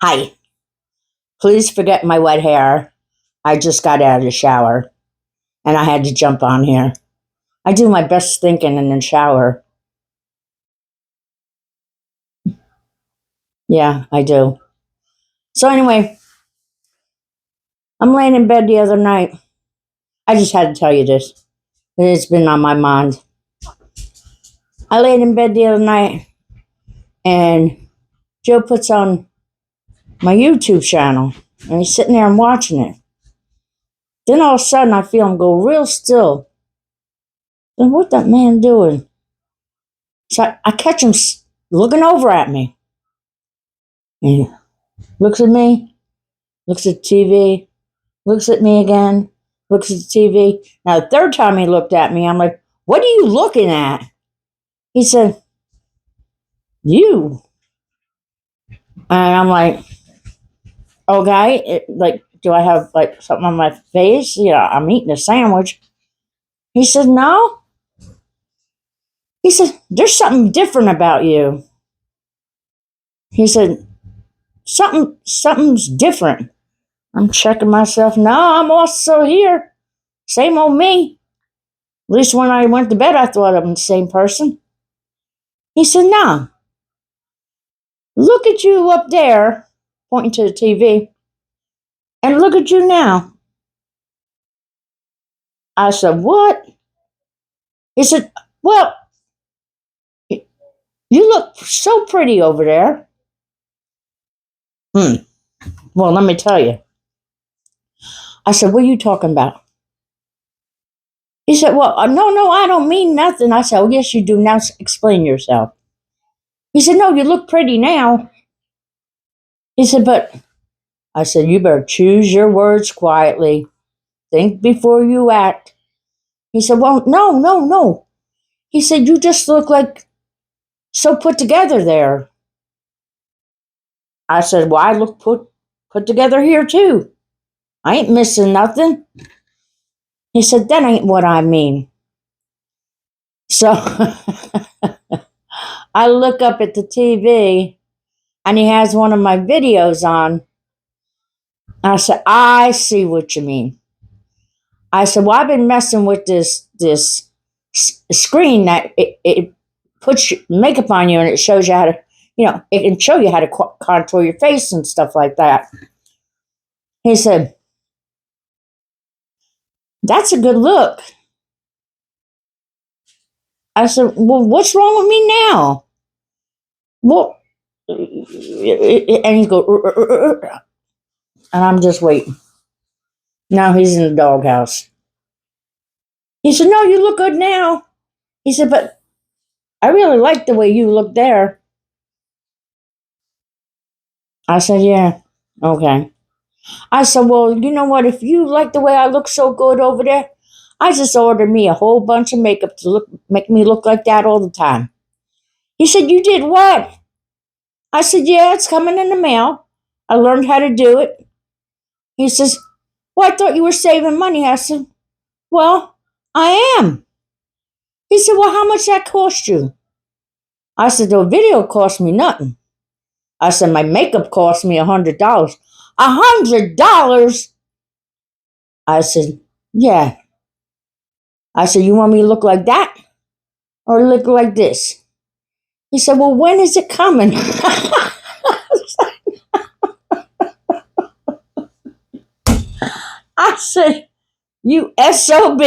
Hi, please forget my wet hair. I just got out of the shower and I had to jump on here. I do my best thinking in the shower. Yeah, I do. So, anyway, I'm laying in bed the other night. I just had to tell you this. It's been on my mind. I laid in bed the other night and Joe puts on my YouTube channel and he's sitting there and watching it. Then all of a sudden I feel him go real still. And what that man doing? So I catch him looking over at me. And he looks at me, looks at the TV, looks at me again, looks at the TV. Now, the third time he looked at me, I'm like, what are you looking at? He said, you. And I'm like, okay, do I have like something on my face? I'm eating a sandwich. He said, no. He said, there's something different about you. He said, something's different. I'm checking myself. No, I'm also here. Same old me. At least when I went to bed, I thought I'm the same person. He said, no. Look at you up there, pointing to the TV, and look at you now. I said, what? He said, well, you look so pretty over there. Well, let me tell you. I said, what are you talking about? He said, well, no, I don't mean nothing. I said, oh, yes, you do. Now explain yourself. He said, no, you look pretty now. He said, but I said, you better choose your words quietly. Think before you act. He said, well, no. He said, you just look like so put together there. I said, well, I look put together here too. I ain't missing nothing. He said, that ain't what I mean. So I look up at the TV and he has one of my videos on. I said, I see what you mean. I said, well, I've been messing with this screen that it puts makeup on you and it shows you how to, it can show you how to contour your face and stuff like that. He said, that's a good look. I said, well, what's wrong with me now? Well, and he goes, and I'm just waiting. Now he's in the doghouse. He said, no, you look good now. He said, but I really like the way you look there. I said, yeah, okay. I said, well, you know what? If you like the way I look so good over there, I just ordered me a whole bunch of makeup to make me look like that all the time. He said, you did what? I said, yeah, it's coming in the mail. I learned how to do it. He says, well, I thought you were saving money. I said, well, I am. He said, well, how much that cost you? I said, the video cost me nothing. I said, my makeup cost me $100. $100? I said, yeah. I said, you want me to look like that or look like this? He said, well, when is it coming? I said, you SOB.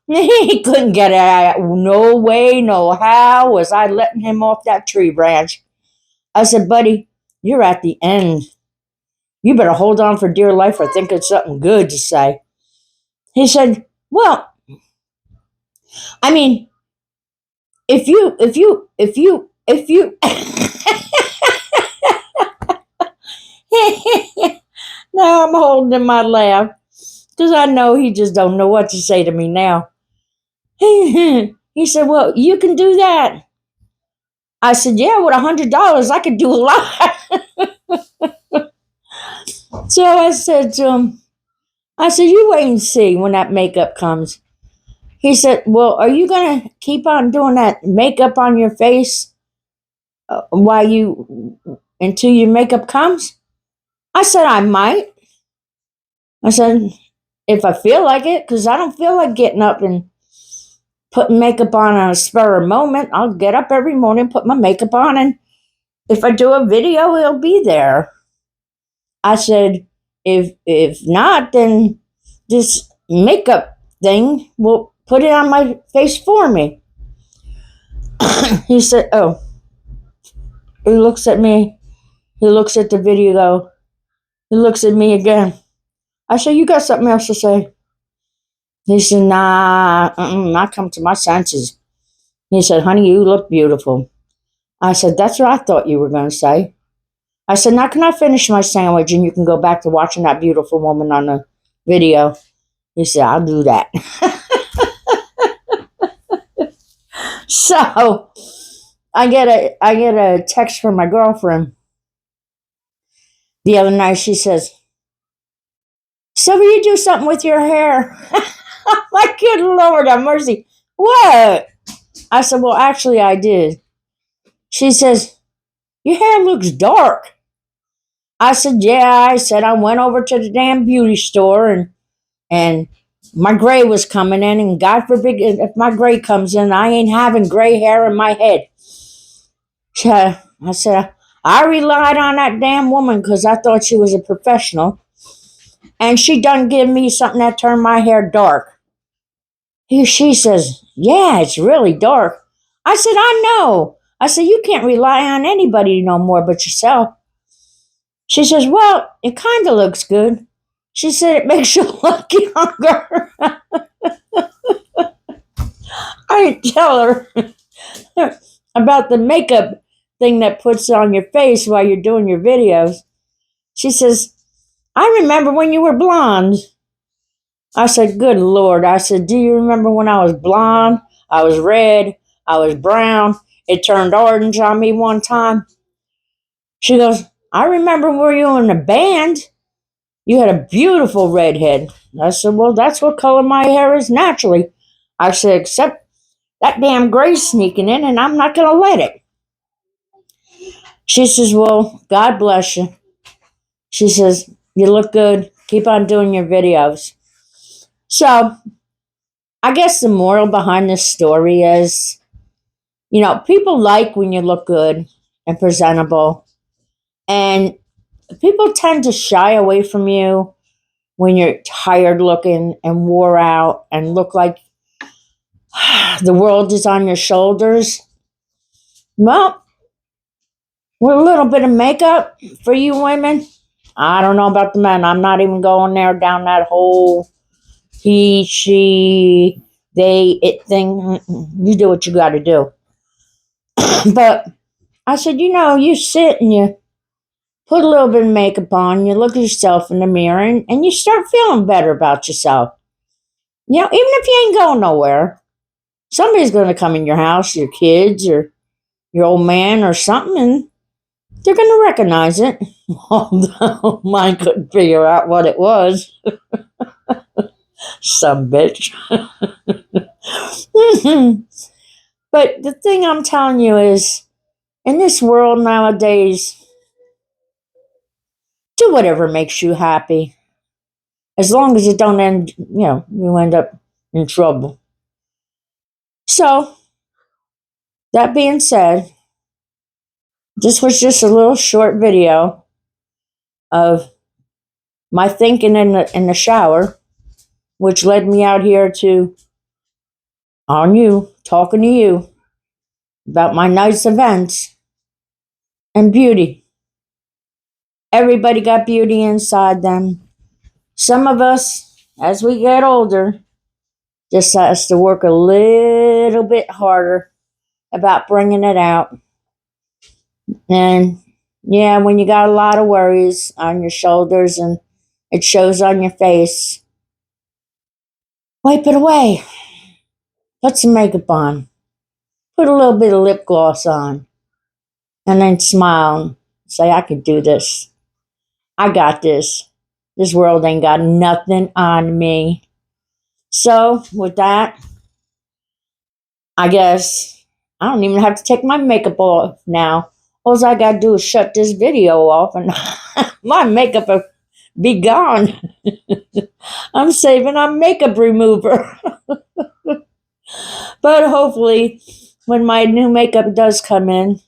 He couldn't get it out. No way, no how was I letting him off that tree branch. I said, buddy, you're at the end. You better hold on for dear life or think of something good to say. He said, well, I mean, if you, now I'm holding in my laugh because I know he just don't know what to say to me now. He said, well, you can do that. I said, yeah, with $100, I could do a lot. So I said to him, you wait and see when that makeup comes. He said, well, are you going to keep on doing that makeup on your face while you until your makeup comes? I said, I might. I said, if I feel like it, because I don't feel like getting up and putting makeup on a spur of the moment. I'll get up every morning, put my makeup on, and if I do a video, it'll be there. I said, if not, then this makeup thing will put it on my face for me. He said, oh. He looks at me. He looks at the video. He looks at me again. I said, you got something else to say? He said, nah, I come to my senses. He said, honey, you look beautiful. I said, that's what I thought you were going to say. I said, now can I finish my sandwich and you can go back to watching that beautiful woman on the video? He said, I'll do that. So I get a text from my girlfriend the other night. She says, Sylvia, you do something with your hair. My good Lord have mercy. What? I said, well, actually, I did. She says, your hair looks dark. I said, yeah. I said, I went over to the damn beauty store and my gray was coming in, and God forbid if my gray comes in, I ain't having gray hair in my head. I said, I relied on that damn woman because I thought she was a professional, and she done give me something that turned my hair dark. She says, yeah, it's really dark. I said, I know. I said, you can't rely on anybody no more but yourself. She says, well, it kind of looks good. She said, it makes you look younger. I didn't tell her about the makeup thing that puts on your face while you're doing your videos. She says, I remember when you were blonde. I said, good Lord. I said, do you remember when I was blonde? I was red. I was brown. It turned orange on me one time. She goes, I remember when you were in a band. You had a beautiful red head. I said, well, that's what color my hair is naturally. I said, except that damn gray's sneaking in, and I'm not going to let it. She says, well, God bless you. She says, you look good. Keep on doing your videos. So I guess the moral behind this story is, people like when you look good and presentable. And people tend to shy away from you when you're tired looking and wore out and look like the world is on your shoulders. Well, with a little bit of makeup for you women, I don't know about the men. I'm not even going there down that whole he, she, they, it thing. You do what you got to do. But I said, you sit and you put a little bit of makeup on, you look at yourself in the mirror, and you start feeling better about yourself. Even if you ain't going nowhere, somebody's going to come in your house, your kids or your old man or something, and they're going to recognize it. Although mine couldn't figure out what it was. Some bitch. But the thing I'm telling you is, in this world nowadays, do whatever makes you happy. As long as you don't you end up in trouble. So, that being said, this was just a little short video of my thinking in the shower, which led me out here talking to you about my night's events and beauty. Everybody got beauty inside them. Some of us, as we get older, just has to work a little bit harder about bringing it out. And yeah, when you got a lot of worries on your shoulders and it shows on your face, wipe it away. Put some makeup on. Put a little bit of lip gloss on. And then smile and say, I can do this. I got this. This world ain't got nothing on me. So, with that, I guess I don't even have to take my makeup off now. All I gotta do is shut this video off and my makeup will be gone. I'm saving on makeup remover. But hopefully, when my new makeup does come in,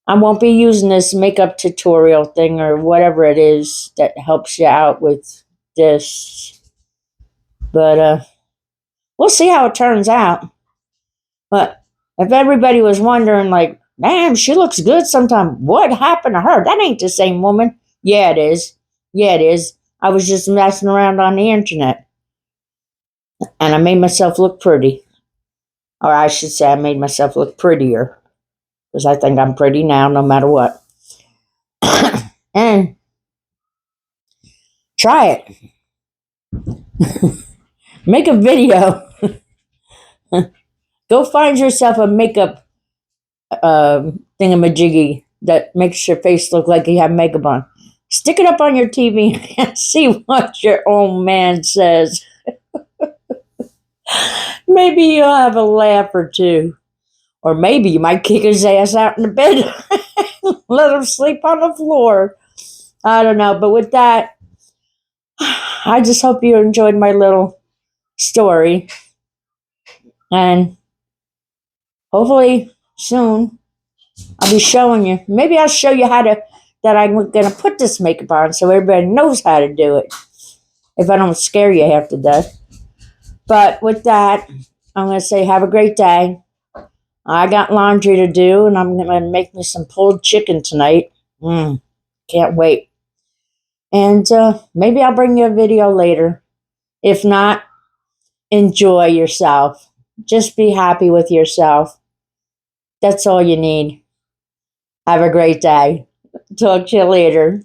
I won't be using this makeup tutorial thing or whatever it is that helps you out with this. But we'll see how it turns out. But if everybody was wondering, like, man, she looks good sometimes, what happened to her? That ain't the same woman. Yeah, it is. Yeah, it is. I was just messing around on the internet. And I made myself look pretty. Or I should say, I made myself look prettier. Because I think I'm pretty now, no matter what. And try it. Make a video. Go find yourself a makeup thingamajiggy that makes your face look like you have makeup on. Stick it up on your TV and see what your old man says. Maybe you'll have a laugh or two. Or maybe you might kick his ass out in the bed. Let him sleep on the floor. I don't know. But with that, I just hope you enjoyed my little story. And hopefully soon I'll be showing you. Maybe I'll show you that I'm going to put this makeup on so everybody knows how to do it. If I don't scare you half to death. But with that, I'm going to say have a great day. I got laundry to do, and I'm going to make me some pulled chicken tonight. Can't wait. And maybe I'll bring you a video later. If not, enjoy yourself. Just be happy with yourself. That's all you need. Have a great day. Talk to you later.